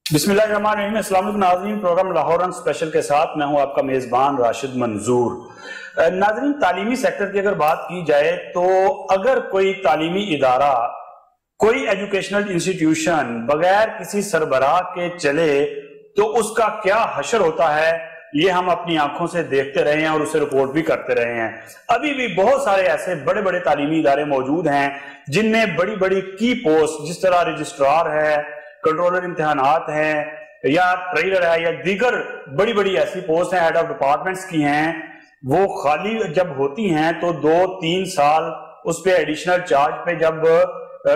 बिस्मिल्लाहिर्रहमानिर्रहीम। अस्सलाम वालेकुम नाज़रीन, प्रोग्राम लाहौर रन स्पेशल के साथ मैं हूं आपका मेजबान राशिद मंजूर। नाज़रीन, तालीमी सेक्टर की अगर बात की जाए तो अगर कोई तालीमी इदारा, कोई एजुकेशनल इंस्टीट्यूशन बगैर किसी सरबराह के चले तो उसका क्या हशर होता है, ये हम अपनी आंखों से देखते रहे हैं और उसे रिपोर्ट भी करते रहे हैं। अभी भी बहुत सारे ऐसे बड़े बड़े तालीमी इदारे मौजूद हैं जिनमें बड़ी बड़ी की पोस्ट, जिस तरह रजिस्ट्रार है, कंट्रोलर इम्तिहानात हैं, या ट्रेनर है, या दीगर बड़ी बड़ी ऐसी पोस्ट हैं, हेड ऑफ डिपार्टमेंट्स की हैं, वो खाली जब होती हैं तो 2-3 साल उस पे एडिशनल चार्ज पे जब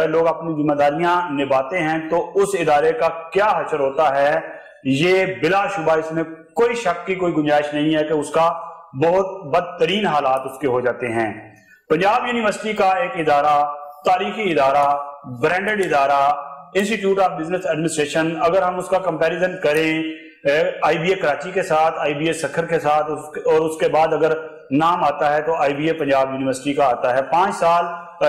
लोग अपनी जिम्मेदारियां निभाते हैं तो उस इदारे का क्या हशर होता है, ये बिलाशुबा इसमें कोई शक की कोई गुंजाइश नहीं है कि उसका बहुत बदतरीन हालात उसके हो जाते हैं। पंजाब यूनिवर्सिटी का एक इदारा, तारीखी इदारा, ब्रांडेड इदारा, इंस्टीट्यूट ऑफ बिजनेस एडमिनिस्ट्रेशन, अगर हम उसका कंपैरिजन करें आईबीए कराची के साथ, आईबीए सखर के साथ, और उसके बाद अगर नाम आता है तो आईबीए पंजाब यूनिवर्सिटी का आता है। 5 साल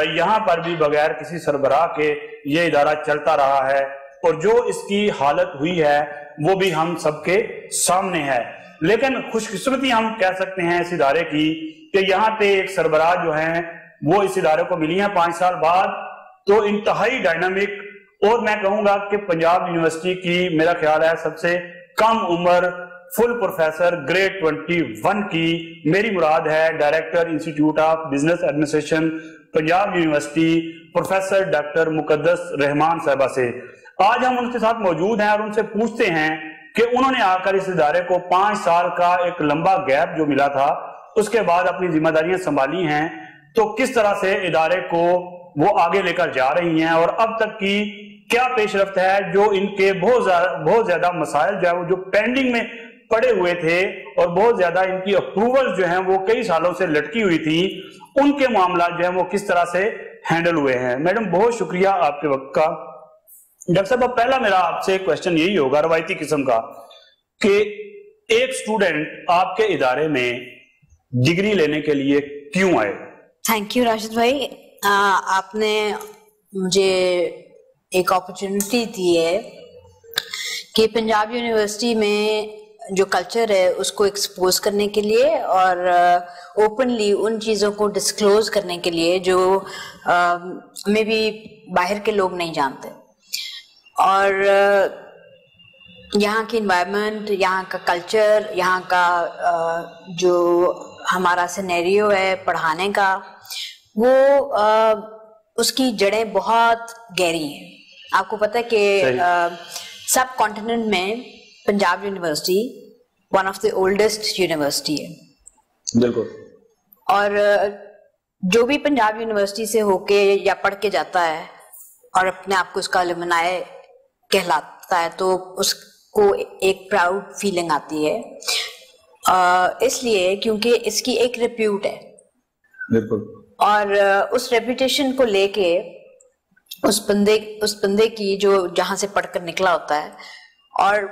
यहाँ पर भी बगैर किसी सरबराह के ये इदारा चलता रहा है और जो इसकी हालत हुई है वो भी हम सबके सामने है। लेकिन खुशकिस्मती हम कह सकते हैं इस इदारे की कि यहाँ पे एक सरबराह जो है वो इस इदारे को मिली है 5 साल बाद, तो इंतहाई डायनामिक, और मैं कहूंगा कि पंजाब यूनिवर्सिटी की मेरा ख्याल है सबसे कम उम्र फुल प्रोफेसर ग्रेड 21 की, मेरी मुराद है director institute of business administration Punjab university professor doctor Muqaddas Rehman साहबा से। आज हम उनके साथ मौजूद हैं और उनसे पूछते हैं कि उन्होंने आकर इस इदारे को 5 साल का एक लंबा गैप जो मिला था उसके बाद अपनी जिम्मेदारियां संभाली हैं, तो किस तरह से इदारे को वो आगे लेकर जा रही हैं और अब तक की क्या पेशरफ्त है, जो इनके बहुत ज्यादा मसाइल जो है वो जो पेंडिंग में पड़े हुए थे और बहुत ज्यादा इनकी अप्रूवल जो है वो कई सालों से लटकी हुई थी, उनके मामला जो है वो किस तरह से हैंडल हुए हैं। मैडम, बहुत शुक्रिया आपके वक्त का। डॉक्टर साहब, पहला मेरा आपसे क्वेश्चन यही होगा रवायती किस्म का कि एक स्टूडेंट आपके इदारे में डिग्री लेने के लिए क्यों आए? थैंक यू राशिद भाई, आपने मुझे एक अपॉर्चुनिटी दी है कि पंजाब यूनिवर्सिटी में जो कल्चर है उसको एक्सपोज करने के लिए और ओपनली उन चीज़ों को डिस्क्लोज करने के लिए जो मे बी बाहर के लोग नहीं जानते। और यहाँ की इन्वायरमेंट, यहाँ का कल्चर, यहाँ का जो हमारा सिनेरियो है पढ़ाने का, वो उसकी जड़ें बहुत गहरी हैं। आपको पता है कि सब कॉन्टिनेंट में Punjab university one of the oldest university है। बिल्कुल। और जो भी पंजाब यूनिवर्सिटी से होके या पढ़ के जाता है और अपने आप को उसका अलुमनाई कहलाता है तो उसको एक प्राउड फीलिंग आती है, इसलिए क्योंकि इसकी एक रिप्यूट है। बिल्कुल। और उस रेपुटेशन को लेके उस बंदे की जो जहां से पढ़कर निकला होता है और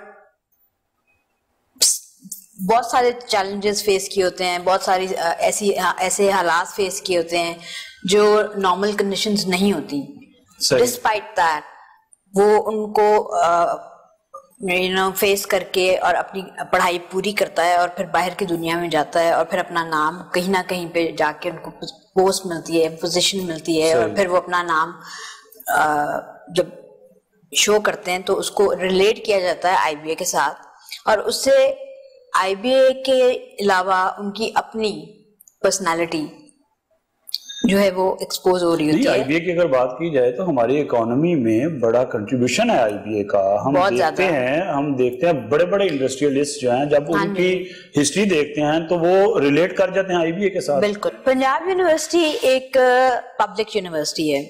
बहुत सारे चैलेंजेस फेस किए होते हैं, बहुत सारी ऐसे हालात फेस किए होते हैं जो नॉर्मल कंडीशंस नहीं होती। डिस्पाइट दैट वो उनको फेस करके और अपनी पढ़ाई पूरी करता है और फिर बाहर की दुनिया में जाता है और फिर अपना नाम कहीं ना कहीं पे जाके उनको पोस्ट मिलती है, पोजीशन मिलती है, और फिर वो अपना नाम जब शो करते हैं तो उसको रिलेट किया जाता है आईबीए के साथ, और उससे आईबीए के अलावा उनकी अपनी पर्सनालिटी जो है वो एक्सपोज हो रही होती है। आईबीए की अगर बात की जाए तो हमारी इकोनॉमी में बड़ा कंट्रीब्यूशन है आईबीए का। हम देखते हैं बड़े बड़े इंडस्ट्रियलिस्ट जो हैं, जब उनकी हिस्ट्री देखते हैं तो वो रिलेट कर जाते हैं आईबीए के साथ। बिल्कुल। पंजाब यूनिवर्सिटी एक पब्लिक यूनिवर्सिटी है,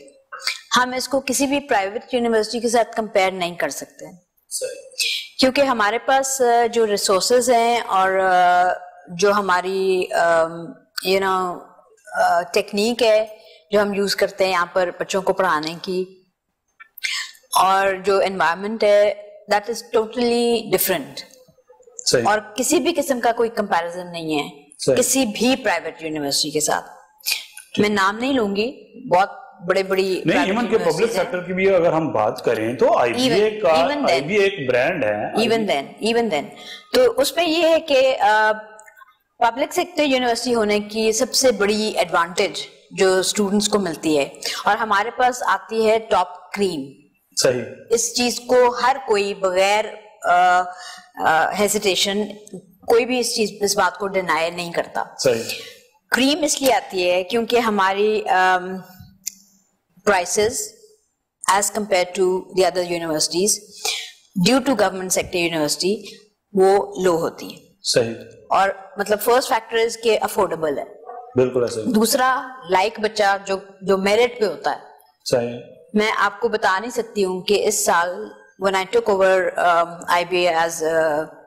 हम इसको किसी भी प्राइवेट यूनिवर्सिटी के साथ कंपेयर नहीं कर सकते, क्योंकि हमारे पास जो रिसोर्सेज हैं और जो हमारी टेक्निक है जो हम यूज करते हैं यहाँ पर बच्चों को पढ़ाने की, और जो एनवायरनमेंट है दैट इज टोटली डिफरेंट, और किसी भी किस्म का कोई कंपैरिजन नहीं है किसी भी प्राइवेट यूनिवर्सिटी के साथ। मैं नाम नहीं लूंगी, बहुत बड़े बड़ी नहीं, इवन के पब्लिक सेक्टर की भी अगर हम बात करें तो आईबीए एक ब्रांड है। इवन देन तो उसमें ये है कि पब्लिक सेक्टर यूनिवर्सिटी होने की सबसे बड़ी एडवांटेज जो स्टूडेंट्स को मिलती है, और हमारे पास आती है टॉप क्रीम। सही। इस चीज को हर कोई बगैर हेजिटेशन कोई भी इस बात को डिनाई नहीं करता। सही। क्रीम इसलिए आती है क्योंकि हमारी prices as compared to the other universities due to government sector university वो लो होती है। सही। और मतलब फर्स्ट फैक्टर इज के अफोर्डेबल है। बिल्कुल ऐसे। दूसरा, लाइक बच्चा जो मेरिट पे होता है। सही। मैं आपको बता नहीं सकती हूँ कि इस साल when I took over IBA as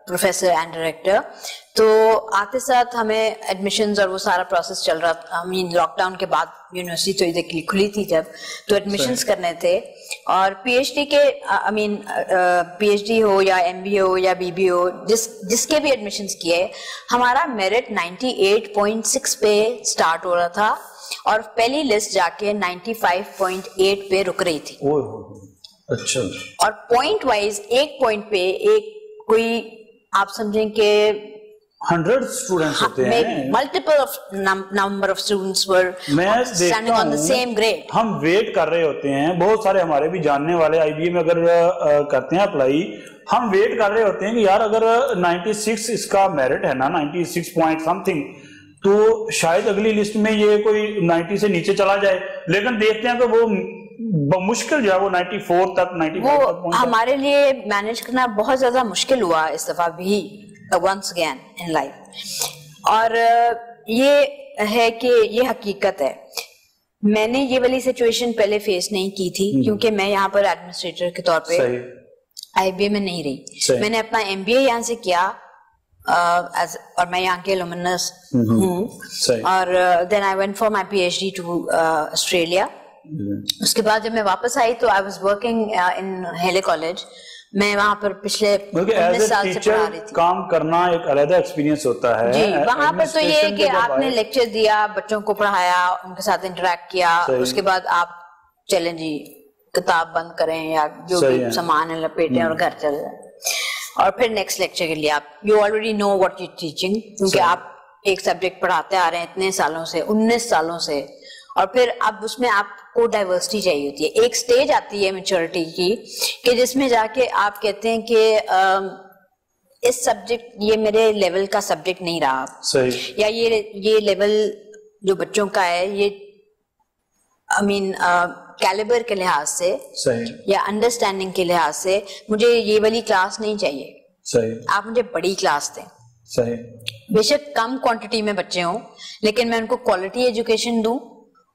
professor and director, तो आते साथ हमें एडमिशंस और वो सारा प्रोसेस चल रहा था। आई मीन लॉकडाउन के बाद यूनिवर्सिटी तो खुली थी जब, तो एडमिशंस करने थे। और पीएचडी के आई मीन पीएचडी हो या एमबीए हो या बीबी हो, जिसके भी एडमिशंस किए, हमारा मेरिट 98.6 पे स्टार्ट हो रहा था और पहली लिस्ट जाके 95.8 पे रुक रही थी। अच्छा। और पॉइंट वाइज एक पॉइंट पे एक कोई आप समझें कि 100 स्टूडेंट्स होते हैं, multiple of number of students were standing on the same grade. हम वेट कर रहे होते हैं, बहुत सारे हमारे भी जानने वाले आईबीए में अगर करते हैं अप्लाई, हम वेट कर रहे होते हैं कि यार अगर 96 इसका मेरिट है ना, 96 पॉइंट समथिंग, तो शायद अगली लिस्ट में ये कोई 90 से नीचे चला जाए, लेकिन देखते हैं तो वो मुश्किल जो है वो 94 तक 95 तक हमारे लिए मैनेज करना बहुत ज्यादा मुश्किल हुआ इस दफा भी, वंस अगेन इन लाइफ। और ये है कि ये हकीकत है, मैंने ये वाली सिचुएशन पहले फेस नहीं की थी क्योंकि मैं यहाँ पर एडमिनिस्ट्रेटर के तौर पे आईबीए में नहीं रही। मैंने अपना एमबीए यहाँ से किया और मैं यहाँ के एलुमनस हूँ, और then I went for my PhD to Australia. उसके बाद जब मैं वापस आई तो आई वाज वर्किंग इन हेले कॉलेज। मैं वहां पर पिछले 19 साल से पढ़ा रही थी। काम करना एक अलग एक्सपीरियंस होता है जी। वहां पर तो ये है कि आपने लेक्चर दिया, बच्चों को पढ़ाया, उनके साथ इंटरेक्ट किया, उसके बाद आप चलें जी किताब बंद करें या जो भी सामान है लपेटें और घर चले जाए, और फिर नेक्स्ट लेक्चर के लिए आप you already know what you teaching, क्योंकि आप एक सब्जेक्ट पढ़ाते आ रहे हैं इतने सालों से, 19 सालों से, और फिर अब उसमें आपको डाइवर्सिटी चाहिए होती है। एक स्टेज आती है मैच्योरिटी की कि जिसमें जाके आप कहते हैं कि इस सब्जेक्ट, ये मेरे लेवल का सब्जेक्ट नहीं रहा, सही, या ये लेवल जो बच्चों का है, ये आई मीन कैलिबर के लिहाज से सही, या अंडरस्टैंडिंग के लिहाज से मुझे ये वाली क्लास नहीं चाहिए, सही, आप मुझे बड़ी क्लास दें। सही। बेशक कम क्वांटिटी में बच्चे हों, लेकिन मैं उनको क्वालिटी एजुकेशन दूं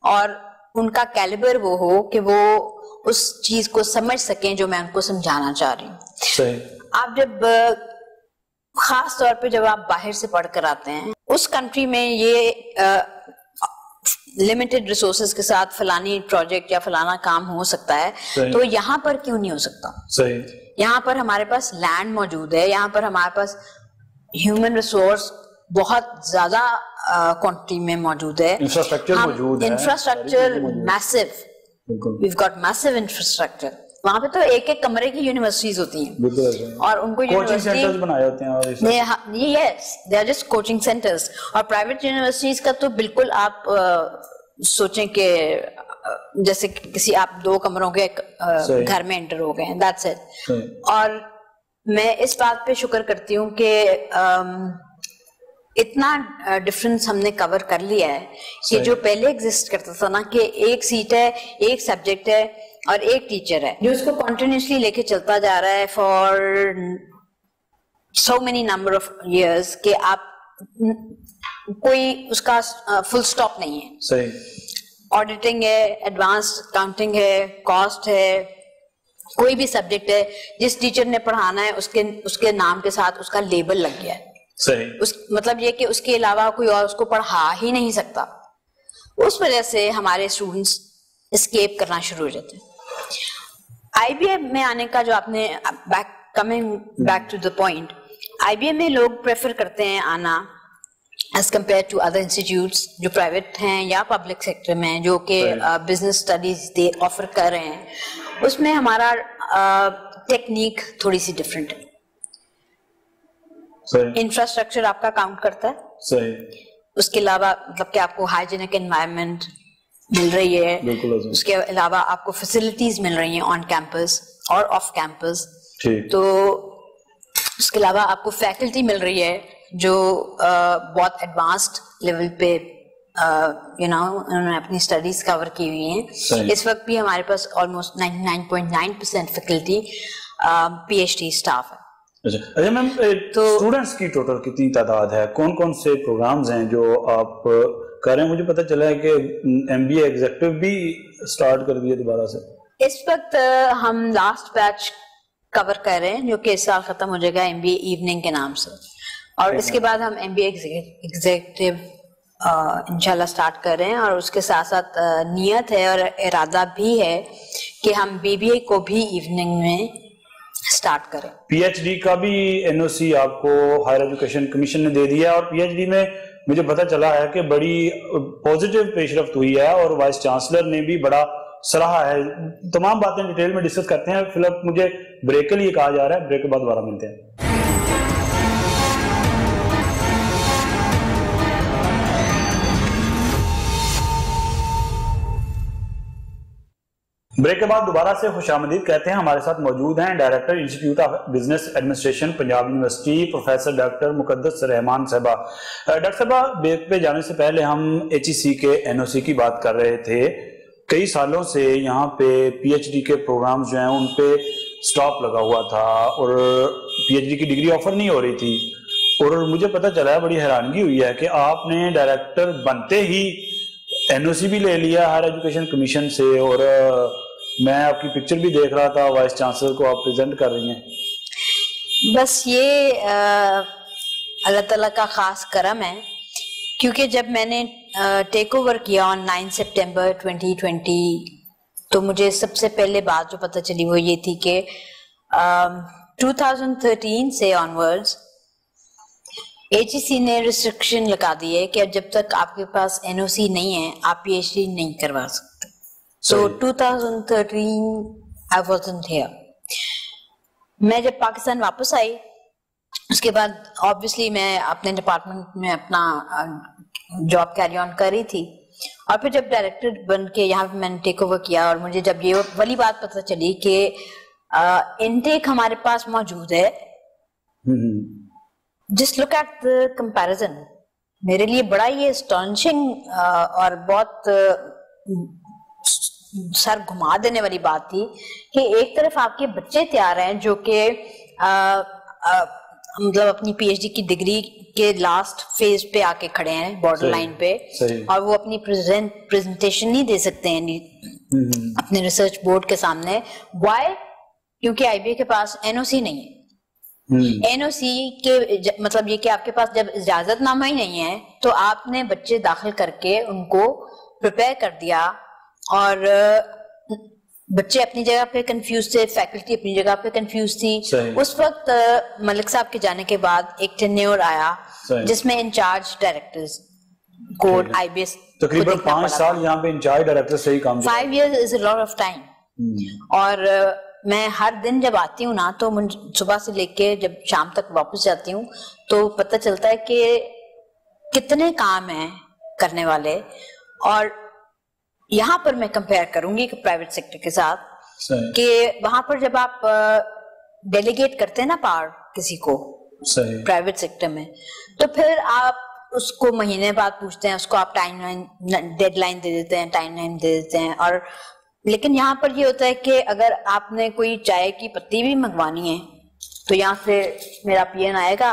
और उनका कैलिबर वो हो कि वो उस चीज को समझ सकें जो मैं उनको समझाना चाह रही हूँ। सही। आप जब खास तौर पे जब आप बाहर से पढ़ कर आते हैं, उस कंट्री में ये लिमिटेड रिसोर्सेज के साथ फलानी प्रोजेक्ट या फलाना काम हो सकता है, तो यहाँ पर क्यों नहीं हो सकता? सही। यहाँ पर हमारे पास लैंड मौजूद है, यहाँ पर हमारे पास ह्यूमन रिसोर्स बहुत ज्यादा क्वांटिटी में मौजूद है, इंफ्रास्ट्रक्चर मौजूद है, infrastructure massive, we have got massive infrastructure. वहां पे तो एक कमरे की यूनिवर्सिटीज होती हैं और उनको कोचिंग सेंटर्स बनाए होते हैं, और yes they are just coaching centres. और प्राइवेट यूनिवर्सिटीज का तो बिल्कुल आप सोचें कि जैसे किसी आप 2 कमरों के घर में एंटर हो गए हैं, दैट्स इट। और मैं इस बात पे शुक्र करती हूँ कि इतना डिफरेंस हमने कवर कर लिया है कि जो पहले एग्जिस्ट करता था ना, कि एक सीट है, एक सब्जेक्ट है और एक टीचर है जो उसको कॉन्टिन्यूसली लेके चलता जा रहा है for so many number of years, कि आप कोई उसका फुल स्टॉप नहीं है। सही। ऑडिटिंग है, एडवांस काउंटिंग है, कॉस्ट है, कोई भी सब्जेक्ट है, जिस टीचर ने पढ़ाना है उसके नाम के साथ उसका लेबल लग गया है। सही। मतलब ये कि उसके अलावा कोई और उसको पढ़ा ही नहीं सकता। उस वजह से हमारे स्टूडेंट्स एस्केप करना शुरू हो जाते हैं। आईबीए में आने का जो आपने coming back to the point, IBA में लोग प्रेफर करते हैं आना as compared to other institutes जो प्राइवेट हैं या पब्लिक सेक्टर में जो कि बिजनेस स्टडीज दे ऑफर कर रहे हैं, उसमें हमारा टेक्निक थोड़ी सी डिफरेंट है। इंफ्रास्ट्रक्चर आपका काउंट करता है, सही। उसके अलावा मतलब कि आपको हाइजीनिक एनवायरनमेंट मिल रही है, उसके अलावा आपको फैसिलिटीज मिल रही हैं ऑन कैंपस और ऑफ कैंपस, तो उसके अलावा आपको फैकल्टी मिल रही है जो बहुत एडवांस्ड लेवल पे उन्होंने अपनी स्टडीज कवर की हुई हैं। इस वक्त भी हमारे पास ऑलमोस्ट 99.9% फैकल्टी PhD स्टाफ है। अच्छा मैम, तो स्टूडेंट्स की टोटल कितनी तादाद है, कौन कौन से प्रोग्राम्स हैं जो आप कर रहे हैं? मुझे पता चला है कि MBA एग्जीक्यूटिव भी स्टार्ट कर दिया दोबारा से। इस वक्त हम लास्ट बैच कवर कर रहे हैं जो कि इस साल खत्म हो जाएगा MBA इवनिंग के नाम से, और इसके बाद हम MBA एग्जीक्यूटिव इंशाल्लाह स्टार्ट कर रहे हैं, और उसके साथ साथ नियत है और इरादा भी है कि हम BBA को भी इवनिंग में स्टार्ट करें। PhD का भी NOC आपको हायर एजुकेशन कमीशन ने दे दिया है, और PhD में मुझे पता चला है कि बड़ी पॉजिटिव पेशरफ्त हुई है और वाइस चांसलर ने भी बड़ा सराहा है। तमाम बातें डिटेल में डिस्कस करते हैं। फिलहाल मुझे ब्रेक के लिए कहा जा रहा है, ब्रेक के बाद दोबारा मिलते हैं। ब्रेक के बाद दोबारा से खुशामदीद कहते हैं। हमारे साथ मौजूद हैं director institute of business administration Punjab university professor doctor Muqaddas Rehman साहबा। डॉक्टर साहबा, ब्रेक पे जाने से पहले हम HEC के NOC की बात कर रहे थे। कई सालों से यहाँ पे PhD के प्रोग्राम जो हैं उन पे स्टॉप लगा हुआ था और PhD की डिग्री ऑफर नहीं हो रही थी, और मुझे पता चला है, बड़ी हैरानगी हुई है कि आपने डायरेक्टर बनते ही NOC भी ले लिया हायर एजुकेशन कमीशन से, और मैं आपकी पिक्चर भी देख रहा था, वाइस चांसलर को आप प्रेजेंट कर रही हैं। बस ये अल्लाह ताला का खास करम है, क्योंकि जब मैंने टेक ओवर किया ऑन 9 सितंबर 2020, तो मुझे सबसे पहले बात जो पता चली वो ये थी कि 2013 से ऑनवर्ड्स HEC ने रिस्ट्रिक्शन लगा दी है कि जब तक आपके पास NOC नहीं है आप PhD नहीं करवा सकते। So 2013 I wasn't here। मैं जब पाकिस्तान वापस आई उसके बाद ऑब्वियसली मैं अपने डिपार्टमेंट में अपना जॉब कैरी ऑन कर रही थी, और फिर जब डायरेक्टर बन के यहाँ पे मैंने टेक ओवर किया, और मुझे जब ये वाली बात पता चली कि इनटेक हमारे पास मौजूद है, just look at the comparison, मेरे लिए बड़ा ये एस्टॉनिशिंग और बहुत सर घुमा देने वाली बात थी कि एक तरफ आपके बच्चे तैयार हैं जो कि मतलब अपनी PhD की डिग्री के लास्ट फेज पे आके खड़े हैं, बॉर्डर लाइन पे, और वो अपनी प्रेजेंटेशन नहीं दे सकते हैं अपने रिसर्च बोर्ड के सामने। व्हाई? क्योंकि IBA के पास NOC नहीं है। NOC के मतलब ये कि आपके पास जब इजाजतनामा ही नहीं है तो आपने बच्चे दाखिल करके उनको प्रिपेयर कर दिया, और बच्चे अपनी जगह पे कंफ्यूज थे, फैकल्टी अपनी जगह पे कंफ्यूज थी। उस वक्त मलिक साहब के जाने के बाद एक टेन्योर आया जिसमें इंचार्ज डायरेक्टर्स कोड IBA तकरीबन 5 साल यहाँ पे इंचार्ज डायरेक्टर से ही काम। 5 years is a lot of time। और मैं हर दिन जब आती हूँ ना, तो सुबह से लेके जब शाम तक वापस जाती हूँ तो पता चलता है कि कितने काम हैं करने वाले। और यहाँ पर मैं कंपेयर करूंगी प्राइवेट सेक्टर के साथ कि वहां पर जब आप डेलीगेट करते हैं ना पावर किसी को प्राइवेट सेक्टर में, तो फिर आप उसको महीने बाद पूछते हैं, उसको आप टाइमलाइन डेडलाइन दे देते हैं, टाइमलाइन दे देते हैं। और लेकिन यहाँ पर ये होता है कि अगर आपने कोई चाय की पत्ती भी मंगवानी है तो यहाँ से मेरा PN आएगा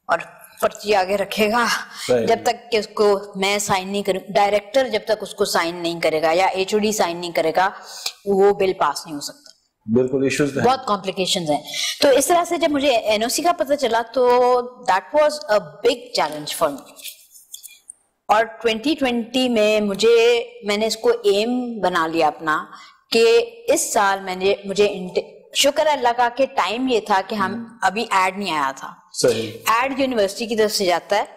और पर्ची आगे रखेगा, जब तक कि उसको मैं साइन नहीं करूं, डायरेक्टर जब तक उसको साइन नहीं करेगा या HOD साइन नहीं करेगा वो बिल पास नहीं हो सकता। बिल्कुल इश्यूज बहुत कॉम्प्लिकेशंस हैं। तो इस तरह से जब मुझे NOC का पता चला तो that was a big challenge for me. और 2020 में मैंने इसको एम बना लिया अपना कि इस साल मुझे शुक्र अल्लाह का कि टाइम ये था कि हम अभी ऐड नहीं आया था। सही। ऐड यूनिवर्सिटी की तरफ से जाता है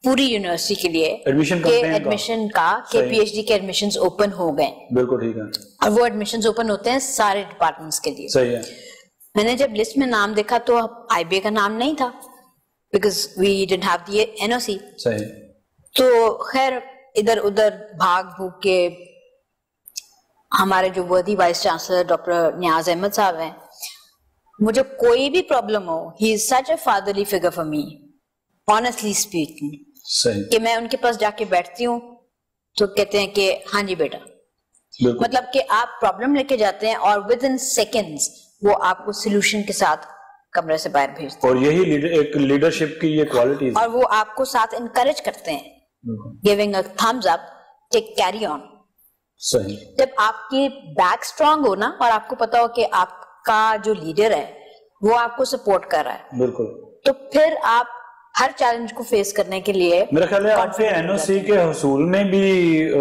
पूरी यूनिवर्सिटी के लिए एडमिशन का पीएचडी के एडमिशंस ओपन हो गए। बिल्कुल ठीक है। और वो एडमिशंस ओपन होते हैं सारे डिपार्टमेंट्स के लिए। सही है। मैंने जब लिस्ट में नाम देखा तो आईबीए का नाम नहीं था, because we didn't have the NOC. सही। तो खैर इधर उधर भाग भूग के हमारे जो वर्दी वाइस चांसलर डॉक्टर नियाज अहमद साहब हैं, मुझे कोई भी प्रॉब्लम हो, he is such a fatherly figure for me, honestly speaking. सही। कि मैं उनके पास जाके बैठती हूँ तो कहते हैं कि हाँ जी बेटा, मतलब कि आप प्रॉब्लम लेके जाते हैं और विद इन सेकेंड्स वो आपको सोल्यूशन के साथ कमरे से बाहर भेजते हैं। और यही एक लीडरशिप की ये क्वालिटी है। और वो आपको साथ इनकरेज करते हैं, giving a thumbs up, take carry on. सही। जब आपकी बैक स्ट्रांग हो ना, और आपको पता हो कि आपका जो लीडर है वो आपको सपोर्ट कर रहा है, बिल्कुल, तो फिर आप हर चैलेंज को फेस करने के लिए, मेरा ख्याल है आपके एनओसी के हुसूल में भी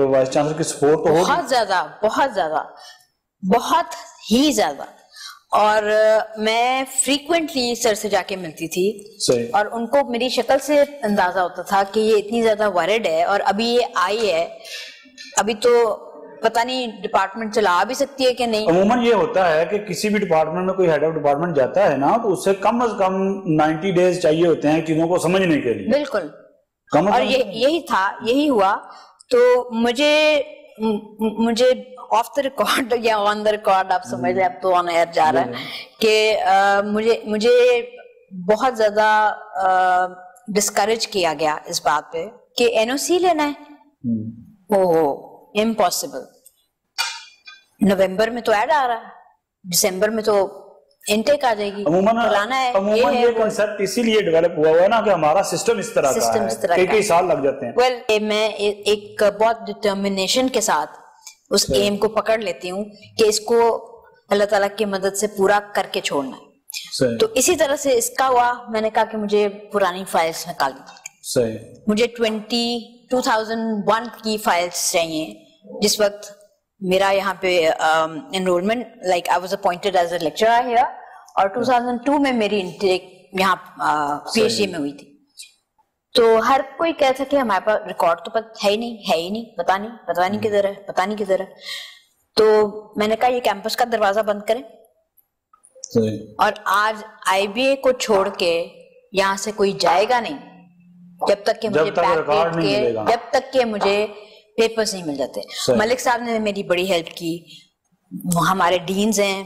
वाइस चांसलर की सपोर्ट तो होगी। बहुत ज्यादा, बहुत ज्यादा, बहुत ही ज्यादा। और मैं फ्रीक्वेंटली सर से जाके मिलती थी। सही। और उनको मेरी शक्ल से अंदाजा होता था कि ये इतनी ज्यादा वरिड है और अभी ये आई है, अभी तो पता नहीं डिपार्टमेंट चला भी सकती है कि नहीं। अमूमन ये होता है कि किसी भी डिपार्टमेंट में कोई हेड ऑफ डिपार्टमेंट जाता है ना, तो उससे कम से कम 90 डेज चाहिए होते हैं चीजों को समझने के लिए। बिल्कुल। और यही था, यही हुआ। तो मुझे ऑफ द रिकॉर्ड या ऑन द रिकॉर्ड, आप समझ रहे, अब तो ऑन एयर जा रहा है कि मुझे बहुत ज्यादा डिस्करेज किया गया इस बात पे कि एनओसी लेना है। ओहो, इम्पॉसिबल। नवंबर में तो ऐड आ रहा है, दिसंबर में तो इनटेक आ जाएगी, बुलाना है। अमूमन ये कांसेप्ट इसीलिए डेवलप हुआ है ना कि हमारा सिस्टम इस तरह का है, कई साल लग जाते हैं। वेल, मैं एक बहुत डिटर्मिनेशन के साथ उस एम को पकड़ लेती हूँ कि इसको अल्लाह ताला की मदद से पूरा करके छोड़ना है। तो इसी तरह से इसका हुआ। मैंने कहा कि मुझे पुरानी फाइल्स निकालनी, मुझे 2001 की फाइल्स चाहिए, जिस वक्त मेरा यहाँ पे enrolment, like I was appointed as a lecturer here, और 2002 में मेरी इंटेक यहाँ पीएचडी में हुई थी। तो हर कोई कह सके हमारे पास रिकॉर्ड तो है ही नहीं, पता नहीं किधर है। तो मैंने कहा ये कैंपस का दरवाजा बंद करें। और आज आईबीए को छोड़ के यहाँ से कोई जाएगा नहीं जब तक कि मुझे पेपर्स नहीं मिल जाते। मलिक साहब ने मेरी बड़ी हेल्प की, हमारे डीन्स हैं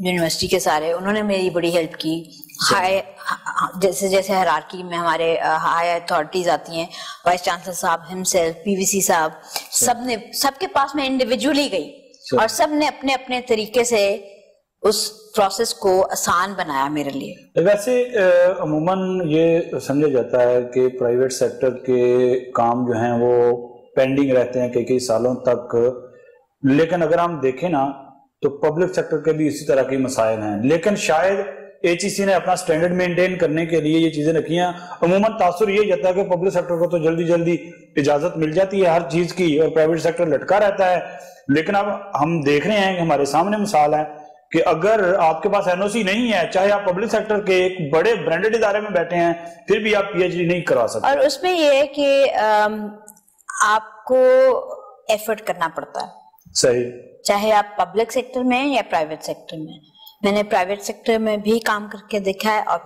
यूनिवर्सिटी के सारे, उन्होंने मेरी बड़ी हेल्प की। हाई, जैसे हायरार्की में हमारे हाई अथॉरिटीज आती हैं, वाइस चांसलर साहब हिमसेल्फ, पीवीसी साहब, सबके पास मैं इंडिविजुअली गई और सबने अपने अपने तरीके से उस प्रोसेस को आसान बनाया मेरे लिए। वैसे अमूमन ये समझा जाता है कि प्राइवेट सेक्टर के काम जो हैं वो पेंडिंग रहते हैं कई सालों तक, लेकिन अगर हम देखें ना तो पब्लिक सेक्टर के भी इसी तरह के मसाइल हैं। लेकिन शायद एचईसी ने अपना स्टैंडर्ड मेंटेन करने के लिए ये चीजें रखी हैं। अमूमन तासुर ये जाता है कि पब्लिक सेक्टर को तो जल्दी जल्दी इजाजत मिल जाती है हर चीज की और प्राइवेट सेक्टर लटका रहता है। लेकिन अब हम देख रहे हैं कि हमारे सामने मिसाल है कि अगर आपके पास एनओसी नहीं है, चाहे आप पब्लिक सेक्टर के एक बड़े ब्रांडेड इदारे में बैठे हैं, फिर भी आप पीएचडी नहीं करा सकते। और उसमें ये है कि आपको एफर्ट करना पड़ता है। सही। चाहे आप पब्लिक सेक्टर में या प्राइवेट सेक्टर में। मैंने प्राइवेट सेक्टर में भी काम करके देखा है और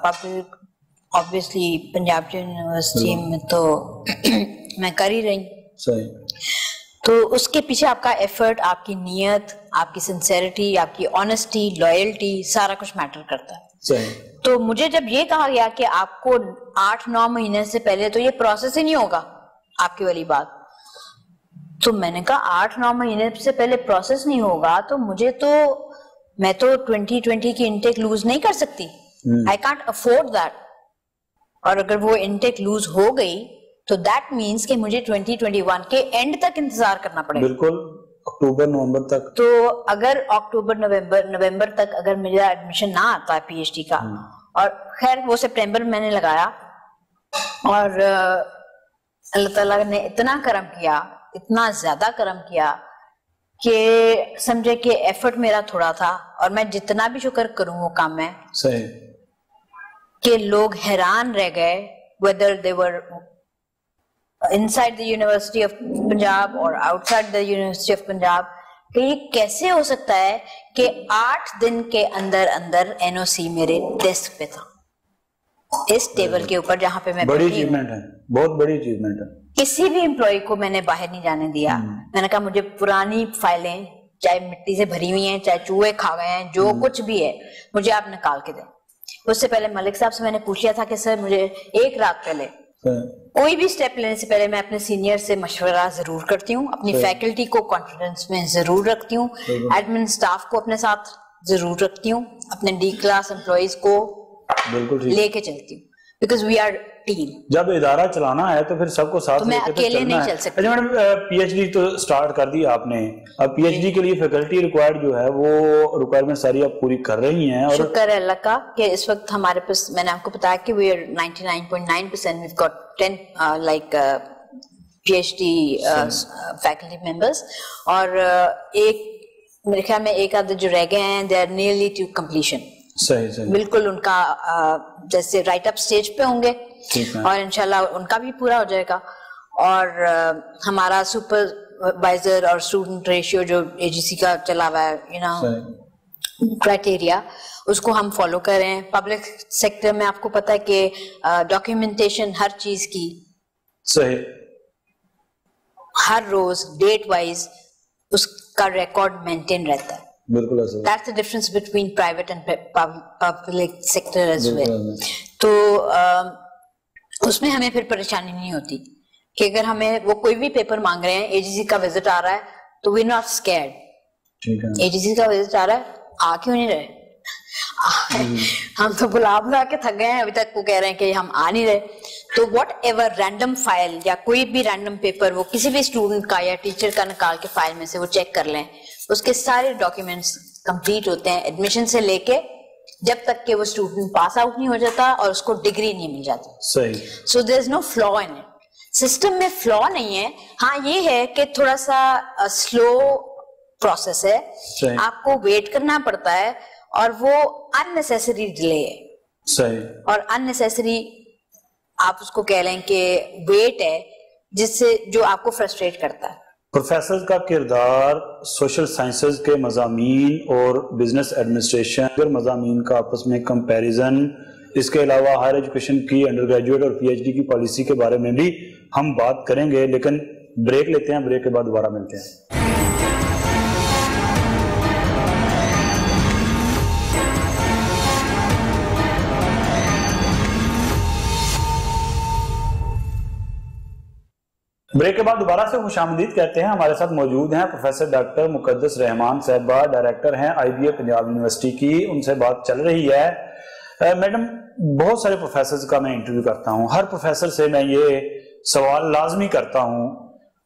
पब्लिक ऑब्वियसली पंजाब यूनिवर्सिटी में तो मैं कर ही रही। सही। तो उसके पीछे आपका एफर्ट, आपकी नीयत, आपकी सिंसेरिटी, आपकी ऑनेस्टी, लॉयल्टी, सारा कुछ मैटर करता है। सही। तो मुझे जब ये कहा गया कि आपको 8-9 महीने से पहले तो ये प्रोसेस ही नहीं होगा, आपकी वाली बात, तो मैंने कहा 8-9 महीने से पहले प्रोसेस नहीं होगा तो मैं तो 2020 की इनटेक लूज नहीं कर सकती। I can't afford that. और अगर वो इनटेक लूज हो गई तो दैट मीन्स कि मुझे 2021 के एंड तक इंतजार करना पड़ेगा। बिल्कुल, अक्टूबर नवंबर तक। तो अगर अक्टूबर नवंबर तक अगर मेरा एडमिशन ना आता पीएचडी का, और खैर वो सितंबर में मैंने लगाया, और अल्लाह ताला ने इतना करम किया, इतना ज्यादा करम किया कि समझे कि एफर्ट मेरा थोड़ा था और मैं जितना भी शुक्र करूं वो कम है। सही। कि लोग हैरान रह गए whether they were inside the University of Punjab or outside the University of Punjab, कि ये कैसे हो सकता है कि 8 दिन के अंदर अंदर NOC मेरे डेस्क पे था, इस टेबल के ऊपर जहां पे मैं बड़ी अचीवमेंट है, बहुत बड़ी अचीवमेंट है। किसी भी एम्प्लॉय को मैंने बाहर नहीं जाने दिया। मैंने कहा मुझे पुरानी फाइलें चाहे मिट्टी से भरी हुई हैं, चाहे चूहे खा गए हैं, जो कुछ भी है, मुझे आप निकाल के दें। उससे पहले मलिक साहब से मैंने पूछ लिया था कि सर मुझे एक रात पहले कोई भी स्टेप लेने से पहले मैं अपने सीनियर से मशवरा जरूर करती हूँ, अपनी फैकल्टी को कॉन्फिडेंस में जरूर रखती हूँ, एडमिन स्टाफ को अपने साथ जरूर रखती हूँ, अपने डी क्लास एम्प्लॉइज को लेके चलती हूँ, बिकॉज वी आर टीम। जब इदारा चलाना है तो फिर सबको साथ तो मैं अकेले नहीं चल सकती। अच्छा मैडम, पीएचडी तो स्टार्ट कर दिया आपने, अब पीएचडी के लिए फैकल्टी रिक्वायर्ड जो है वो रिक्वायरमेंट सारी आप पूरी कर रही हैं, और शुक्र है अल्लाह का कि इस वक्त हमारे पास, मैंने आपको बताया कि we are 99.9%, we got 10 like PhD faculty members, और एक मेरे ख्याल में एक आधे जो रह गए हैं, they are nearly to completion. सही बिल्कुल उनका जैसे राइट अप स्टेज पे होंगे, और इंशाल्लाह उनका भी पूरा हो जाएगा। और हमारा सुपरवाइजर और स्टूडेंट रेशियो जो एजीसी का चला हुआ है, यू नो क्राइटेरिया, उसको हम फॉलो कर रहे हैं। पब्लिक सेक्टर में आपको पता है कि डॉक्यूमेंटेशन हर चीज की सही हर रोज डेट वाइज उसका रिकॉर्ड मेंटेन रहता है। बिल्कुल That's the difference between private and public sector as well. तो उसमें हमें फिर परेशानी नहीं होती कि अगर हमें वो कोई भी पेपर मांग रहे हैं, एजीसी का विजिट आ रहा है, तो वी नॉट स्कैर्ड। एजीसी का विजिट आ रहा है, आ क्यों नहीं रहे? हम तो बुला के थक गए हैं, अभी तक वो कह रहे हैं कि हम आ नहीं रहे। तो वॉट एवर रैंडम फाइल या कोई भी रैंडम पेपर वो किसी भी स्टूडेंट का या टीचर का निकाल के फाइल में से वो चेक कर लें, उसके सारे डॉक्यूमेंट्स कंप्लीट होते हैं, एडमिशन से लेके जब तक कि वो स्टूडेंट पास आउट नहीं हो जाता और उसको डिग्री नहीं मिल जाती। सही। So there is no flaw in it. System में फ्लॉ नहीं है। हाँ ये है कि थोड़ा सा स्लो प्रोसेस है, आपको वेट करना पड़ता है, और वो अननेसेसरी डिले है। सही। और अननेसेसरी आप उसको कह लें कि वेट है, जिससे जो आपको फ्रस्ट्रेट करता है। प्रोफेसर का किरदार सोशल साइंसेज के मज़ामीन और बिजनेस एडमिनिस्ट्रेशन अगर मज़ामीन का आपस में कंपैरिजन, इसके अलावा हायर एजुकेशन की अंडर ग्रेजुएट और पीएचडी की पॉलिसी के बारे में भी हम बात करेंगे, लेकिन ब्रेक लेते हैं, ब्रेक के बाद दोबारा मिलते हैं। ब्रेक के बाद दोबारा से खुशामदीद कहते हैं। हमारे साथ मौजूद हैं प्रोफेसर डॉक्टर मुकद्दस रहमान साहिबा, डायरेक्टर हैं आईबीए पंजाब यूनिवर्सिटी की, उनसे बात चल रही है। मैडम, बहुत सारे प्रोफेसर का मैं इंटरव्यू करता हूं, हर प्रोफेसर से मैं ये सवाल लाजमी करता हूं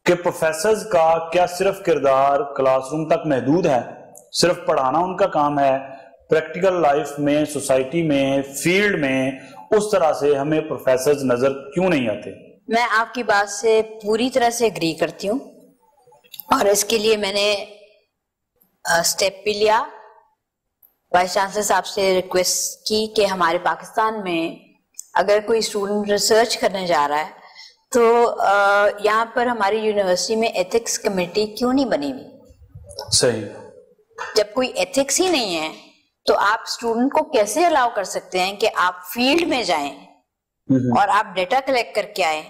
कि प्रोफेसर का क्या सिर्फ किरदार क्लासरूम तक महदूद है, सिर्फ पढ़ाना उनका काम है? प्रैक्टिकल लाइफ में, सोसाइटी में, फील्ड में उस तरह से हमें प्रोफेसर नजर क्यों नहीं आते? मैं आपकी बात से पूरी तरह से एग्री करती हूँ, और इसके लिए मैंने स्टेप भी लिया। वाइस चांसलर साहब से रिक्वेस्ट की कि हमारे पाकिस्तान में अगर कोई स्टूडेंट रिसर्च करने जा रहा है तो यहाँ पर हमारी यूनिवर्सिटी में एथिक्स कमेटी क्यों नहीं बनी हुई? सही। जब कोई एथिक्स ही नहीं है तो आप स्टूडेंट को कैसे अलाउ कर सकते हैं कि आप फील्ड में जाएं और आप डेटा कलेक्ट करके आए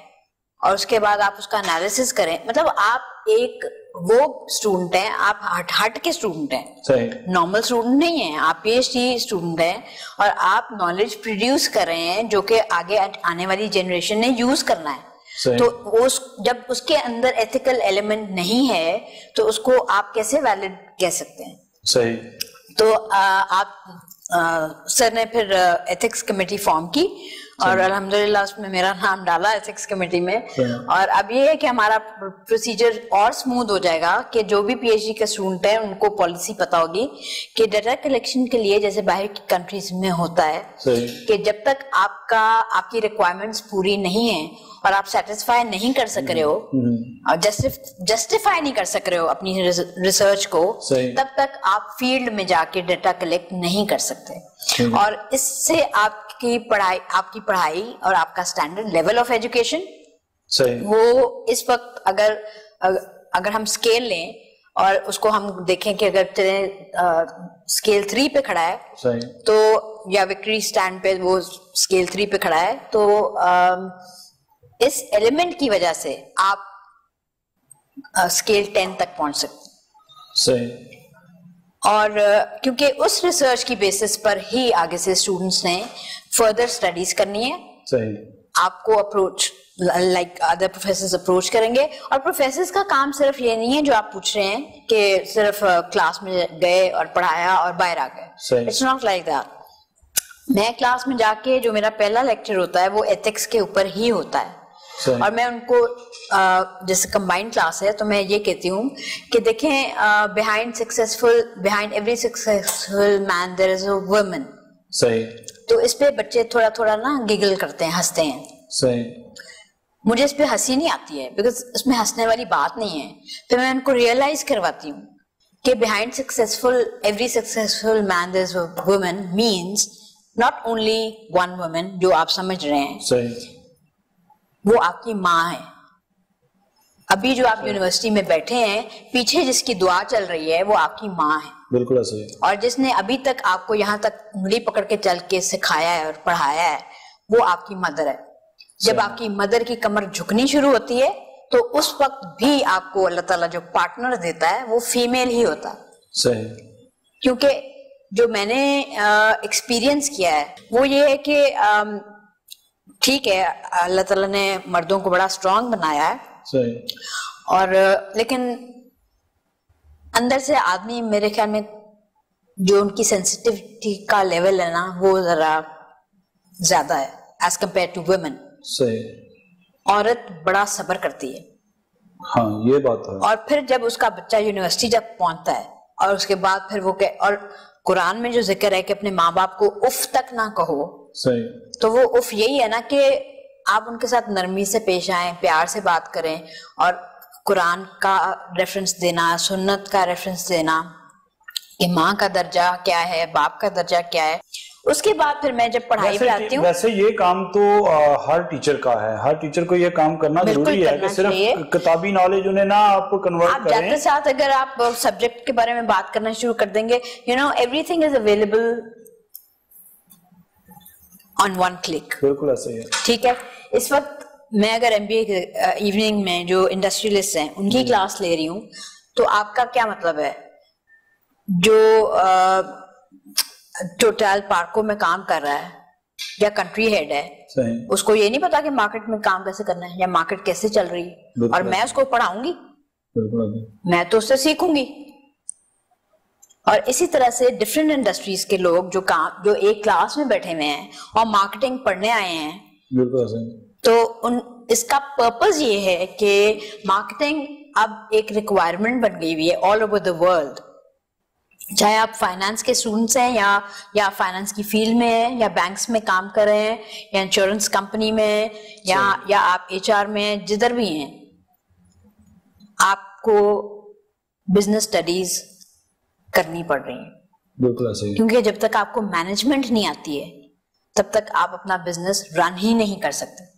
और उसके बाद आप उसका एनालिसिस करें? मतलब आप एक वो स्टूडेंट हैं, आप हट के स्टूडेंट हैं, नॉर्मल स्टूडेंट नहीं है, आप पीएचडी स्टूडेंट हैं, और आप नॉलेज प्रोड्यूस कर रहे हैं जो कि आगे आने वाली जनरेशन ने यूज करना है। तो उस जब उसके अंदर एथिकल एलिमेंट नहीं है तो उसको आप कैसे वैलिड कह सकते हैं? सही। तो आप सर ने फिर एथिक्स कमेटी फॉर्म की और अल्हम्दुलिल्लाह उसमें मेरा नाम डाला एथिक्स कमेटी में। और अब ये है कि हमारा प्रोसीजर और स्मूथ हो जाएगा कि जो भी पीएचडी के स्टूडेंट है उनको पॉलिसी पता होगी कि डाटा कलेक्शन के लिए जैसे बाहर की कंट्रीज में होता है कि जब तक आपकी रिक्वायरमेंट्स पूरी नहीं है और आप सेटिस्फाई नहीं कर सक रहे हो और जस्टिफाई नहीं कर सक रहे हो अपनी रिसर्च को, तब तक आप फील्ड में जाके डाटा कलेक्ट नहीं कर सकते। और इससे आपकी पढ़ाई और आपका स्टैंडर्ड लेवल ऑफ एजुकेशन वो इस वक्त अगर हम स्केल लें और उसको हम देखें कि अगर स्केल 3 पे खड़ा है तो, या विक्ट्री स्टैंड पे वो स्केल 3 पे खड़ा है, तो इस एलिमेंट की वजह से आप स्केल 10 तक पहुंच सकते। और क्योंकि उस रिसर्च की बेसिस पर ही आगे से स्टूडेंट्स ने फर्दर स्टडीज करनी है। आपको approach like other professors approach करेंगे, और प्रोफेसर्स का काम सिर्फ ये नहीं है जो आप पूछ रहे हैं कि सिर्फ क्लास में गए और पढ़ाया और बाहर आ गए। It's not like that. मैं क्लास में जाके जो मेरा पहला लेक्चर होता है वो एथिक्स के ऊपर ही होता है, और मैं उनको जैसे कंबाइंड क्लास है तो मैं ये कहती हूँ कि देखें, behind every successful man there is a woman. सही। तो इस पे बच्चे थोड़ा थोड़ा ना गिगल करते हैं, हंसते हैं। सही। मुझे इस पे हंसी नहीं आती है, बिकॉज इसमें हंसने वाली बात नहीं है। फिर मैं उनको रियलाइज करवाती हूँ कि behind every successful man there is a woman means not only one woman जो आप समझ रहे हैं। सही। वो आपकी माँ है। अभी जो आप यूनिवर्सिटी में बैठे हैं, पीछे जिसकी दुआ चल रही है वो आपकी माँ है। बिल्कुल सही। और जिसने अभी तक आपको यहाँ तक उंगली पकड़ के चल के सिखाया है और पढ़ाया है वो आपकी मदर है। जब आपकी मदर की कमर झुकनी शुरू होती है तो उस वक्त भी आपको अल्लाह ताला जो पार्टनर देता है वो फीमेल ही होता है। सही। क्योंकि जो मैंने एक्सपीरियंस किया है वो ये है कि ठीक है, अल्लाह ताला ने मर्दों को बड़ा स्ट्रांग बनाया है। सही। और लेकिन अंदर से आदमी, मेरे ख्याल में जो उनकी सेंसिटिविटी का लेवल है ना वो जरा ज्यादा है एज कम्पेयर टू वुमेन। सही। औरत बड़ा सब्र करती है। हाँ, ये बात है। और फिर जब उसका बच्चा यूनिवर्सिटी जब पहुंचता है और उसके बाद फिर वो और कुरान में जो जिक्र है कि अपने माँ बाप को उफ तक ना कहो। सही। तो वो उफ यही है ना कि आप उनके साथ नरमी से पेश आए, प्यार से बात करें, और कुरान का रेफरेंस देना, सुन्नत का रेफरेंस देना कि माँ का दर्जा क्या है, बाप का दर्जा क्या है। उसके बाद फिर मैं जब पढ़ाई पे आती हूँ, वैसे ये काम तो हर टीचर का है, हर टीचर को ये काम करना जरूरी है कि सिर्फ किताबी नॉलेज उन्हें ना आप कन्वर्ट करें। जाते साथ अगर आप सब्जेक्ट के बारे में बात करना शुरू कर देंगे, you know everything is available on one click. बिल्कुल ऐसे ही है। ठीक है। इस वक्त मैं अगर एमबीए इवनिंग में जो इंडस्ट्रियलिस्ट हैं उनकी क्लास ले रही हूँ, तो आपका क्या मतलब है जो टोटल पार्कों में काम कर रहा है या कंट्री हेड है, सही। उसको ये नहीं पता कि मार्केट में काम कैसे करना है या मार्केट कैसे चल रही है, और मैं उसको पढ़ाऊंगी, मैं तो उससे सीखूंगी। और इसी तरह से डिफरेंट इंडस्ट्रीज के लोग जो एक क्लास में बैठे हुए हैं और मार्केटिंग पढ़ने आए हैं, तो इसका पर्पस ये है कि मार्केटिंग अब एक रिक्वायरमेंट बन गई हुई है ऑल ओवर द वर्ल्ड। चाहे आप फाइनेंस के स्टूडेंट्स हैं या फाइनेंस की फील्ड में हैं, या बैंक्स में काम कर रहे हैं, या इंश्योरेंस कंपनी में, या आप एचआर में, जिधर भी हैं, आपको बिजनेस स्टडीज करनी पड़ रही है। बिल्कुल ऐसे ही। क्योंकि जब तक आपको मैनेजमेंट नहीं आती है तब तक आप अपना बिजनेस रन ही नहीं कर सकते।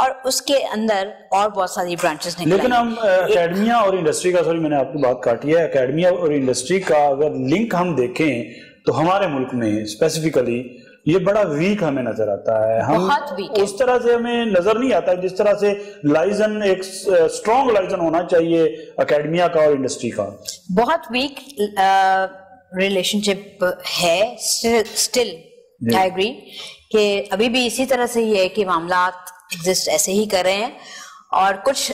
और उसके अंदर और बहुत सारी ब्रांचेस निकल, लेकिन हम एकेडमिया और इंडस्ट्री का, सॉरी मैंने आपकी बात काटी है, एकेडमिया और इंडस्ट्री का अगर लिंक हम देखें तो हमारे मुल्क में स्पेसिफिकली ये बड़ा वीक हमें नजर आता है। हम उस तरह से हमें नजर नहीं आता जिस तरह से लाइजन, एक स्ट्रॉन्ग लाइजन होना चाहिए एकेडमिया का और इंडस्ट्री का। बहुत वीक रिलेशनशिप है स्टिल। आई एग्री कि अभी भी इसी तरह से ही है कि मामलात एग्जिस्ट ऐसे ही कर रहे हैं। और कुछ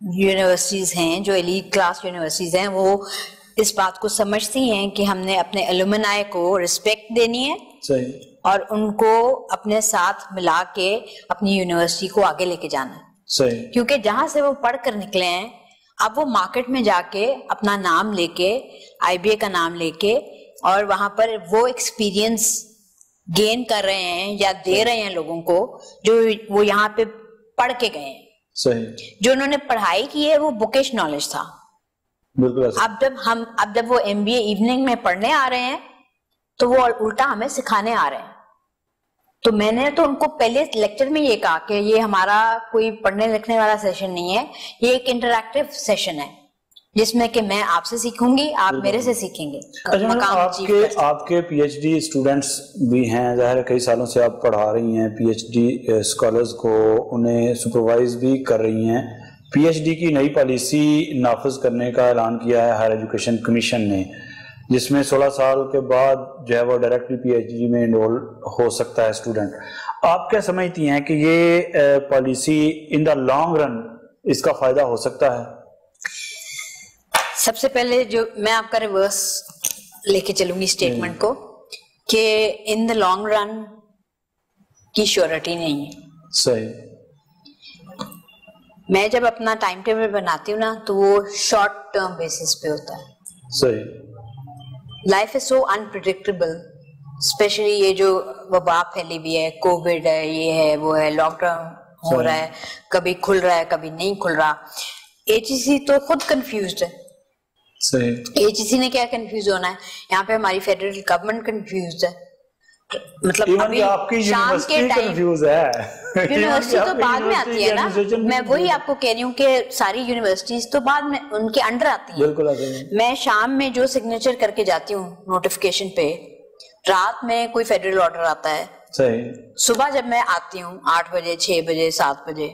यूनिवर्सिटीज हैं जो एलीट क्लास यूनिवर्सिटीज हैं, वो इस बात को समझती हैं कि हमने अपने एलुमनाई को रिस्पेक्ट देनी है। सही। और उनको अपने साथ मिला के अपनी यूनिवर्सिटी को आगे लेके जाना है। सही। क्योंकि जहां से वो पढ़ कर निकले हैं, अब वो मार्केट में जाके अपना नाम लेके, आईबीए का नाम लेके, और वहां पर वो एक्सपीरियंस गेन कर रहे हैं या दे रहे हैं लोगों को जो वो यहाँ पे पढ़ के गए हैं। सही। जो उन्होंने पढ़ाई की है वो बुकिश नॉलेज था। बिल्कुल। अब जब वो एमबीए इवनिंग में पढ़ने आ रहे हैं तो वो उल्टा हमें सिखाने आ रहे हैं। तो मैंने तो उनको पहले लेक्चर में ये कहा कि ये हमारा कोई पढ़ने लिखने वाला सेशन नहीं है, ये एक इंटरैक्टिव सेशन है जिसमें कि मैं आपसे सीखूंगी, आप मेरे से सीखेंगे। आपके पीएचडी स्टूडेंट्स भी हैं, जाहिर है कई सालों से आप पढ़ा रही हैं पीएचडी स्कॉलर्स को, उन्हें सुपरवाइज भी कर रही हैं। पीएचडी की नई पॉलिसी नाफिज करने का ऐलान किया है हायर एजुकेशन कमीशन ने, जिसमें 16 साल के बाद जो है वो डायरेक्टली पीएचडी में एनरोल हो सकता है स्टूडेंट। आप क्या समझती हैं कि ये policy in the long run इसका फायदा हो सकता है? सबसे पहले जो मैं आपका रिवर्स लेके चलूंगी स्टेटमेंट को कि इन द लॉन्ग रन की श्योरिटी नहीं है। सही। मैं जब अपना टाइम टेबल बनाती हूँ ना तो वो शॉर्ट टर्म बेसिस पे होता है। सही। Life is so unpredictable, specially ये जो वबा फैली हुई है, कोविड है, ये है वो है, लॉकडाउन हो रहा है, कभी खुल रहा है कभी नहीं खुल रहा। एचईसी तो खुद कंफ्यूज्ड है। सही। एचईसी ने क्या कंफ्यूज होना है, यहाँ पे हमारी फेडरल गवर्नमेंट कंफ्यूज है। मतलब अभी आपकी शाम के टाइम कंफ्यूज है। यूनिवर्सिटी तो बाद में आती है ना, मैं वही आपको कह रही हूँ कि सारी यूनिवर्सिटीज तो बाद में उनके अंडर आती हैं। बिल्कुल आती हैं। मैं शाम में जो सिग्नेचर करके जाती हूँ नोटिफिकेशन पे, रात में कोई फेडरल ऑर्डर आता है। सही। सुबह जब मैं आती हूँ 8 बजे 6 बजे 7 बजे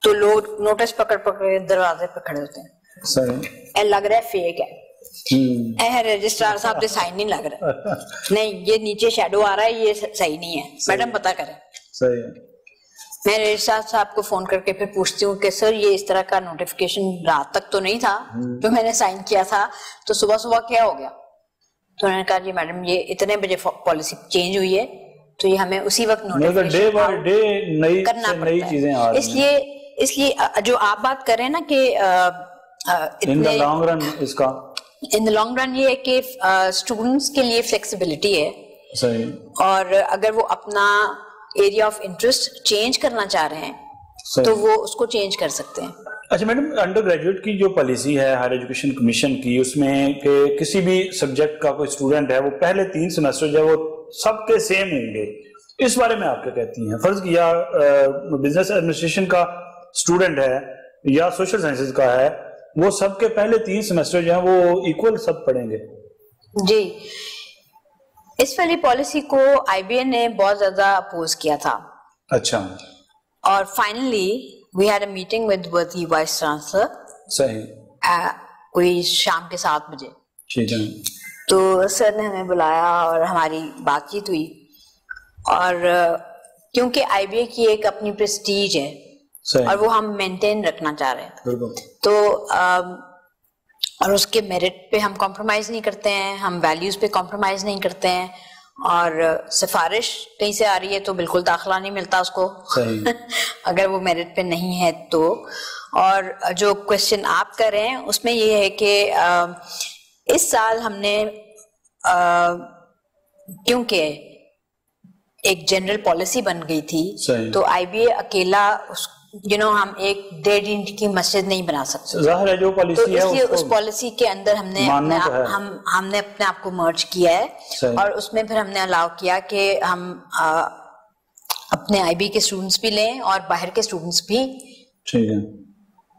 तो लोग नोटिस पकड़ पकड़ दरवाजे पे खड़े होते हैं। सही। लग रहा है फेक है, रजिस्ट्रार साहब से साइन नहीं लग रहा, नहीं ये नीचे शैडो आ रहा है, ये सही नहीं है, मैडम पता करें। सही। मैं रजिस्ट्रार साहब को फोन करके फिर पूछती हूँ कि सर ये इस तरह का नोटिफिकेशन रात तक तो नहीं था जो मैंने साइन किया था, तो सुबह सुबह क्या हो गया? तो उन्होंने कहा जी मैडम ये इतने बजे पॉलिसी चेंज हुई है तो ये हमें उसी वक्त नोटिफिकेशन डे बाय डे करना पड़ता नई चीजें आ रही हैं। इसलिए जो आप बात कर रहे हैं ना कि इन द लॉन्ग रन इसका इन द लॉन्ग रन ये है कि स्टूडेंट्स के लिए फ्लेक्सिबिलिटी है। सही। और अगर वो अपना एरिया ऑफ इंटरेस्ट चेंज करना चाह रहे हैं तो वो उसको चेंज कर सकते हैं। अच्छा मैडम, अंडर ग्रेजुएट की जो पॉलिसी है हायर एजुकेशन कमीशन की, उसमें कि किसी भी सब्जेक्ट का कोई स्टूडेंट है वो पहले 3 सेमेस्टर जो है वो सबके सेम होंगे, इस बारे में आप क्या कहती हैं? फर्ज किया बिजनेस एडमिनिस्ट्रेशन का स्टूडेंट है या सोशल साइंसेज का है, वो सबके पहले 3 सेमेस्टर जो है वो इक्वल सब पढ़ेंगे? जी, इस वाली पॉलिसी को आईबीएन ने बहुत ज्यादा अपोज किया था। अच्छा। और finally we had a meeting with worthy vice chancellor. सही। कोई शाम के 7 बजे। ठीक है। तो सर ने हमें बुलाया और हमारी बातचीत हुई, और क्योंकि आईबीए की एक अपनी प्रेस्टीज है और वो हम मेंटेन रखना चाह रहे हैं, तो और उसके मेरिट पे हम कॉम्प्रोमाइज नहीं करते हैं, हम वैल्यूज पे कॉम्प्रोमाइज नहीं करते हैं, और सिफारिश कहीं से आ रही है तो बिल्कुल दाखिला नहीं मिलता उसको अगर वो मेरिट पे नहीं है तो। और जो क्वेश्चन आप कर रहे हैं उसमें ये है कि इस साल हमने क्योंकि एक जनरल पॉलिसी बन गई थी तो आईबीए अकेला हम एक डेढ़ इंच की मस्जिद नहीं बना सकते। जाहिर है जो पॉलिसी तो इसलिए उस पॉलिसी के अंदर हमने हमने अपने आप को मर्ज किया है, और उसमें फिर हमने अलाउ किया कि हम अपने आईबी के स्टूडेंट्स भी लें और बाहर के स्टूडेंट्स भी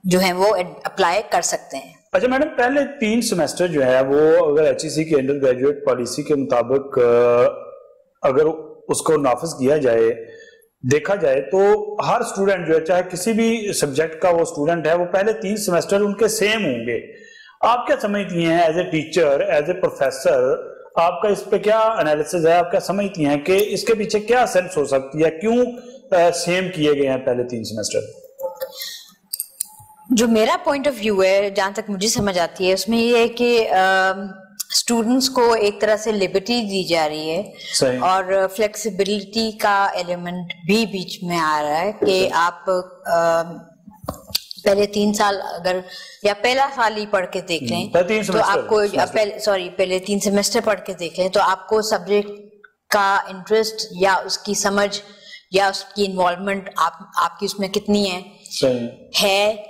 जो है वो अप्लाई कर सकते हैं। अच्छा मैडम, पहले 3 सेमेस्टर जो है वो अगर एचईसी की अंडर ग्रेजुएट पॉलिसी के मुताबिक अगर उसको नाफिज किया जाए, देखा जाए तो हर स्टूडेंट जो है चाहे किसी भी सब्जेक्ट का वो स्टूडेंट है, वो पहले 3 सेमेस्टर उनके सेम होंगे। आप क्या समझती हैं as a teacher, as a professor, आपका इस पे क्या एनालिसिस है? आप क्या समझती हैं कि इसके पीछे क्या सेंस हो सकती है, क्यों सेम किए गए हैं पहले 3 सेमेस्टर? जो मेरा पॉइंट ऑफ व्यू है, जहां तक मुझे समझ आती है, उसमें ये है कि स्टूडेंट्स को एक तरह से लिबर्टी दी जा रही है और फ्लेक्सिबिलिटी का एलिमेंट भी बीच में आ रहा है कि आप पहले 3 साल अगर या पहला साल ही पढ़ के देख लें तो आपको पहले 3 सेमेस्टर पढ़ के देख लें तो आपको सब्जेक्ट का इंटरेस्ट या उसकी समझ या उसकी इन्वॉल्वमेंट आपकी उसमें कितनी है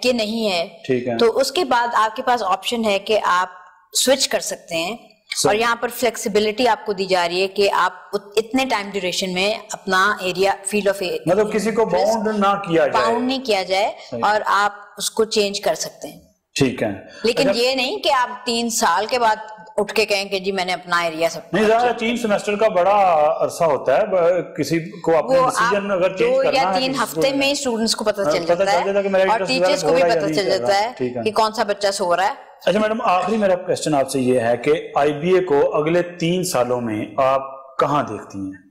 कि नहीं है। ठीक है। तो उसके बाद आपके पास ऑप्शन है कि आप स्विच कर सकते हैं और यहाँ पर फ्लेक्सिबिलिटी आपको दी जा रही है कि आप इतने टाइम ड्यूरेशन में अपना एरिया, फील्ड ऑफ मतलब किसी को बाउंड ना किया जाए, बाउंड नहीं किया जाए और आप उसको चेंज कर सकते हैं। ठीक है, लेकिन ये नहीं कि आप 3 साल के बाद उठ के कहें कि जी मैंने अपना एरिया सब नहीं। 3 सेमेस्टर का बड़ा अरसा होता है, किसी को अपने डिसीजन अगर चेंज करना है 3 हफ्ते में स्टूडेंट्स को पता चल जाता है और टीचर्स को भी पता चल जाता है कि कौन सा बच्चा सो रहा है। अच्छा मैडम, आखिरी मेरा क्वेश्चन आपसे ये है कि IBA को अगले 3 सालों में आप कहाँ देखती हैं?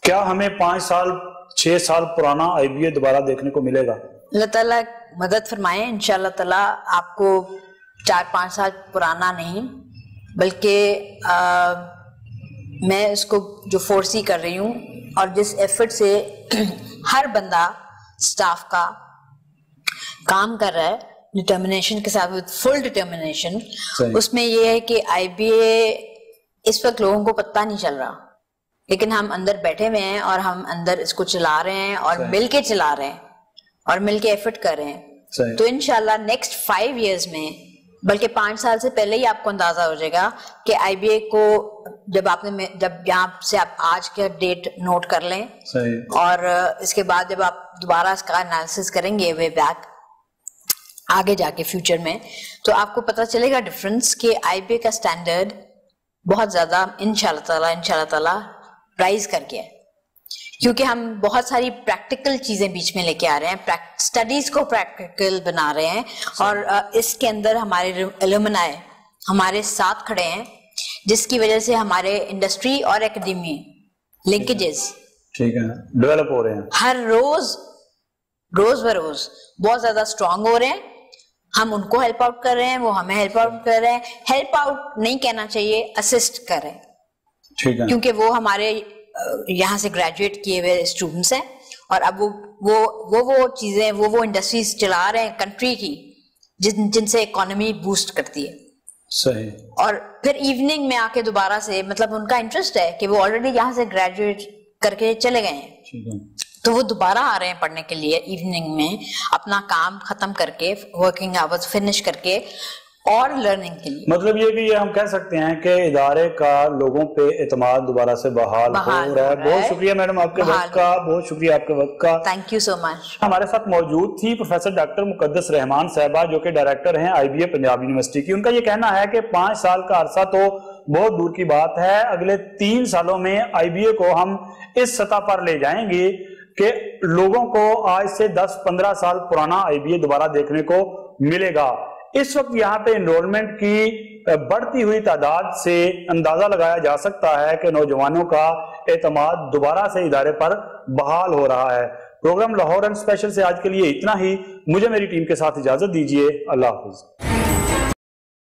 क्या हमें 5 साल 6 साल पुराना IBA दोबारा देखने को मिलेगा? अल्लाह ताला मदद फरमाए, इंशाल्लाह ताला आपको 4-5 साल पुराना नहीं, बल्कि मैं इसको जो फोर्सी कर रही हूँ और जिस एफर्ट से हर बंदा स्टाफ का काम कर रहा है डिटर्मिनेशन के साथ, विद फुल डिटर्मिनेशन, उसमें ये है कि IBA इस वक्त लोगों को पता नहीं चल रहा, लेकिन हम अंदर बैठे हुए हैं और हम अंदर इसको चला रहे हैं और मिलके चला रहे हैं और मिलके एफर्ट कर रहे हैं। तो इंशाल्लाह नेक्स्ट 5 इयर्स में, बल्कि 5 साल से पहले ही आपको अंदाजा हो जाएगा कि IBA को जब यहाँ से आप आज का डेट नोट कर लें और इसके बाद जब आप दोबारा इसका एनालिसिस करेंगे वे बैक आगे जाके फ्यूचर में, तो आपको पता चलेगा डिफरेंस कि IBA का स्टैंडर्ड बहुत ज्यादा इंशाल्लाह ताला राइज कर गया है, क्योंकि हम बहुत सारी प्रैक्टिकल चीजें बीच में लेके आ रहे हैं, स्टडीज को प्रैक्टिकल बना रहे हैं और इसके अंदर हमारे एलुमनाई हमारे साथ खड़े हैं, जिसकी वजह से हमारे इंडस्ट्री और एकेडमी लिंकेजेस ठीक है डेवलप हो रहे हैं, हर रोज ब रोज बहुत ज्यादा स्ट्रांग हो रहे हैं। हम उनको हेल्प आउट कर रहे हैं, वो हमें हेल्प आउट कर रहे हैं। हेल्प आउट नहीं कहना चाहिए, असिस्ट कर रहे हैं, ठीक है, क्योंकि वो हमारे यहाँ से ग्रेजुएट किए हुए स्टूडेंट्स हैं और अब वो चीजें वो इंडस्ट्रीज चला रहे हैं कंट्री की जिनसे इकोनॉमी बूस्ट करती है। सही। और फिर इवनिंग में आके दोबारा से, मतलब उनका इंटरेस्ट है कि वो ऑलरेडी यहाँ से ग्रेजुएट करके चले गए हैं, ठीक है, तो वो दोबारा आ रहे हैं पढ़ने के लिए इवनिंग में, अपना काम खत्म करके, वर्किंग आवर्स फिनिश करके और लर्निंग के लिए। मतलब ये कि ये हम कह सकते हैं कि इदारे का लोगों पे एतमाद दोबारा से बहाल हो रहा है। बहुत शुक्रिया मैडम आपके वक्त का, बहुत शुक्रिया आपके वक्त का, थैंक यू सो मच। हमारे साथ मौजूद थी प्रोफेसर डॉक्टर मुकद्दस रहमान साहबा, जो कि डायरेक्टर हैं IBA पंजाब यूनिवर्सिटी की। उनका ये कहना है कि 5 साल का अरसा तो बहुत दूर की बात है, अगले 3 सालों में IBA को हम इस सतह पर ले जाएंगे कि लोगों को आज से 10-15 साल पुराना IBA दोबारा देखने को मिलेगा। इस वक्त यहाँ पे एनरोलमेंट की बढ़ती हुई तादाद से अंदाजा लगाया जा सकता है कि नौजवानों का एतमाद दोबारा से इदारे पर बहाल हो रहा है। प्रोग्राम लाहौर एंड स्पेशल से आज के लिए इतना ही। मुझे मेरी टीम के साथ इजाजत दीजिए। अल्लाह हाफिज।